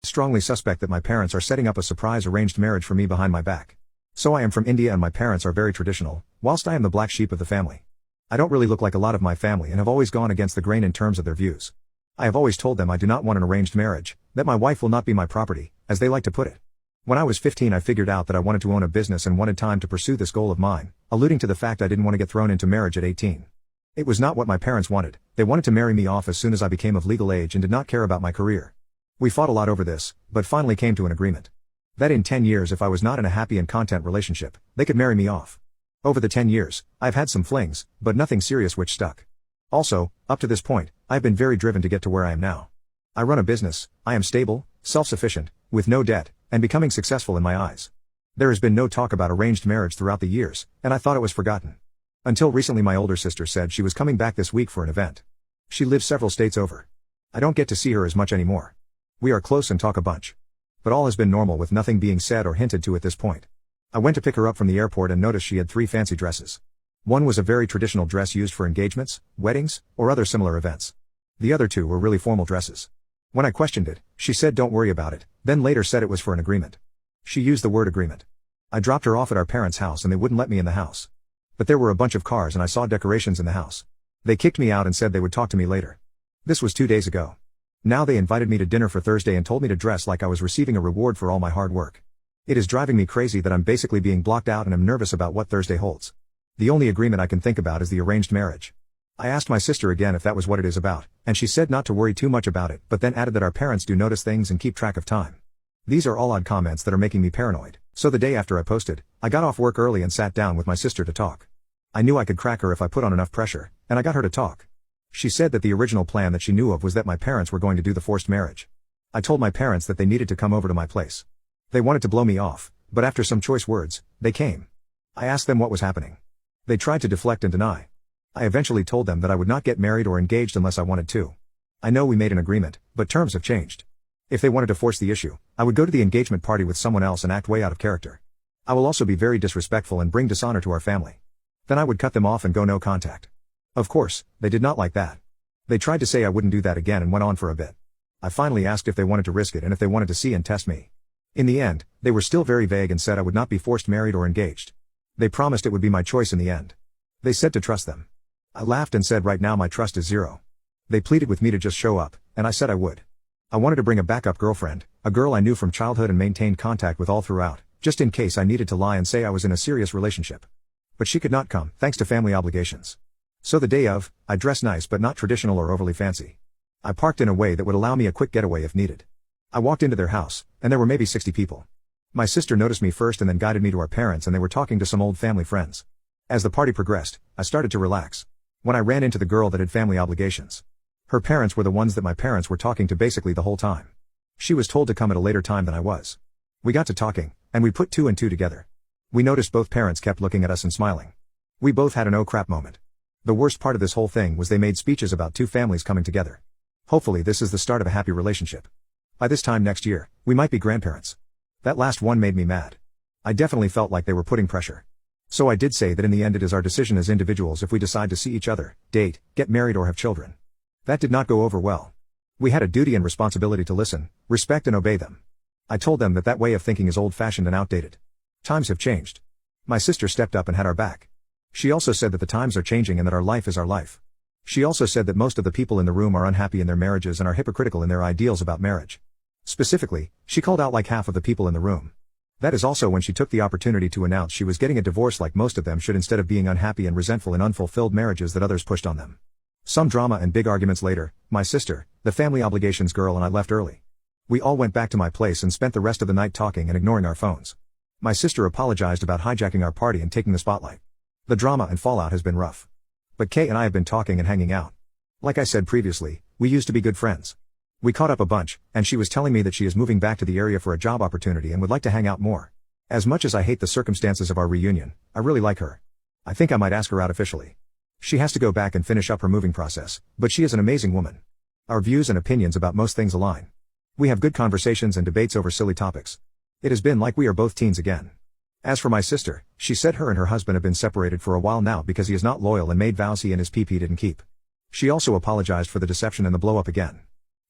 Strongly suspect that my parents are setting up a surprise arranged marriage for me behind my back. So I am from India and my parents are very traditional, whilst I am the black sheep of the family. I don't really look like a lot of my family and have always gone against the grain in terms of their views. I have always told them I do not want an arranged marriage, that my wife will not be my property, as they like to put it. When I was 15 I figured out that I wanted to own a business and wanted time to pursue this goal of mine, alluding to the fact I didn't want to get thrown into marriage at 18. It was not what my parents wanted, they wanted to marry me off as soon as I became of legal age and did not care about my career. We fought a lot over this, but finally came to an agreement. That in 10 years if I was not in a happy and content relationship, they could marry me off. Over the 10 years, I've had some flings, but nothing serious which stuck. Also, up to this point, I've been very driven to get to where I am now. I run a business, I am stable, self-sufficient, with no debt, and becoming successful in my eyes. There has been no talk about arranged marriage throughout the years, and I thought it was forgotten. Until recently my older sister said she was coming back this week for an event. She lives several states over. I don't get to see her as much anymore. We are close and talk a bunch. But all has been normal with nothing being said or hinted to at this point. I went to pick her up from the airport and noticed she had 3 fancy dresses. One was a very traditional dress used for engagements, weddings, or other similar events. The other 2 were really formal dresses. When I questioned it, she said don't worry about it, then later said it was for an agreement. She used the word agreement. I dropped her off at our parents' house and they wouldn't let me in the house. But there were a bunch of cars and I saw decorations in the house. They kicked me out and said they would talk to me later. This was 2 days ago. Now they invited me to dinner for Thursday and told me to dress like I was receiving a reward for all my hard work. It is driving me crazy that I'm basically being blocked out and I'm nervous about what Thursday holds. The only agreement I can think about is the arranged marriage. I asked my sister again if that was what it is about, and she said not to worry too much about it but then added that our parents do notice things and keep track of time. These are all odd comments that are making me paranoid, so the day after I posted, I got off work early and sat down with my sister to talk. I knew I could crack her if I put on enough pressure, and I got her to talk. She said that the original plan that she knew of was that my parents were going to do the forced marriage. I told my parents that they needed to come over to my place. They wanted to blow me off, but after some choice words, they came. I asked them what was happening. They tried to deflect and deny. I eventually told them that I would not get married or engaged unless I wanted to. I know we made an agreement, but terms have changed. If they wanted to force the issue, I would go to the engagement party with someone else and act way out of character. I will also be very disrespectful and bring dishonor to our family. Then I would cut them off and go no contact. Of course, they did not like that. They tried to say I wouldn't do that again and went on for a bit. I finally asked if they wanted to risk it and if they wanted to see and test me. In the end, they were still very vague and said I would not be forced married or engaged. They promised it would be my choice in the end. They said to trust them. I laughed and said right now my trust is 0. They pleaded with me to just show up, and I said I would. I wanted to bring a backup girlfriend, a girl I knew from childhood and maintained contact with all throughout, just in case I needed to lie and say I was in a serious relationship. But she could not come, thanks to family obligations. So the day of, I dressed nice but not traditional or overly fancy. I parked in a way that would allow me a quick getaway if needed. I walked into their house, and there were maybe 60 people. My sister noticed me first and then guided me to our parents and they were talking to some old family friends. As the party progressed, I started to relax. When I ran into the girl that had family obligations. Her parents were the ones that my parents were talking to basically the whole time. She was told to come at a later time than I was. We got to talking, and we put 2 and 2 together. We noticed both parents kept looking at us and smiling. We both had an oh crap moment. The worst part of this whole thing was they made speeches about 2 families coming together. Hopefully this is the start of a happy relationship. By this time next year, we might be grandparents. That last one made me mad. I definitely felt like they were putting pressure. So I did say that in the end it is our decision as individuals if we decide to see each other, date, get married or have children. That did not go over well. We had a duty and responsibility to listen, respect and obey them. I told them that that way of thinking is old-fashioned and outdated. Times have changed. My sister stepped up and had our back. She also said that the times are changing and that our life is our life. She also said that most of the people in the room are unhappy in their marriages and are hypocritical in their ideals about marriage. Specifically, she called out like half of the people in the room. That is also when she took the opportunity to announce she was getting a divorce like most of them should instead of being unhappy and resentful in unfulfilled marriages that others pushed on them. Some drama and big arguments later, my sister, the family obligations girl and I left early. We all went back to my place and spent the rest of the night talking and ignoring our phones. My sister apologized about hijacking our party and taking the spotlight. The drama and fallout has been rough. But Kay and I have been talking and hanging out. Like I said previously, we used to be good friends. We caught up a bunch, and she was telling me that she is moving back to the area for a job opportunity and would like to hang out more. As much as I hate the circumstances of our reunion, I really like her. I think I might ask her out officially. She has to go back and finish up her moving process, but she is an amazing woman. Our views and opinions about most things align. We have good conversations and debates over silly topics. It has been like we are both teens again. As for my sister, she said her and her husband have been separated for a while now because he is not loyal and made vows he and his PP didn't keep. She also apologized for the deception and the blow up again.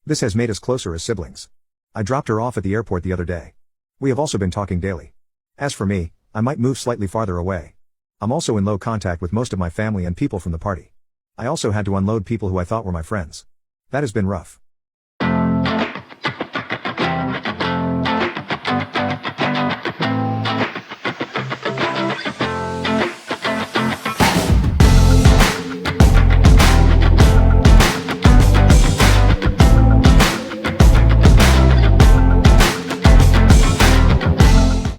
This has made us closer as siblings. I dropped her off at the airport the other day. We have also been talking daily. As for me, I might move slightly farther away. I'm also in low contact with most of my family and people from the party. I also had to unload people who I thought were my friends. That has been rough.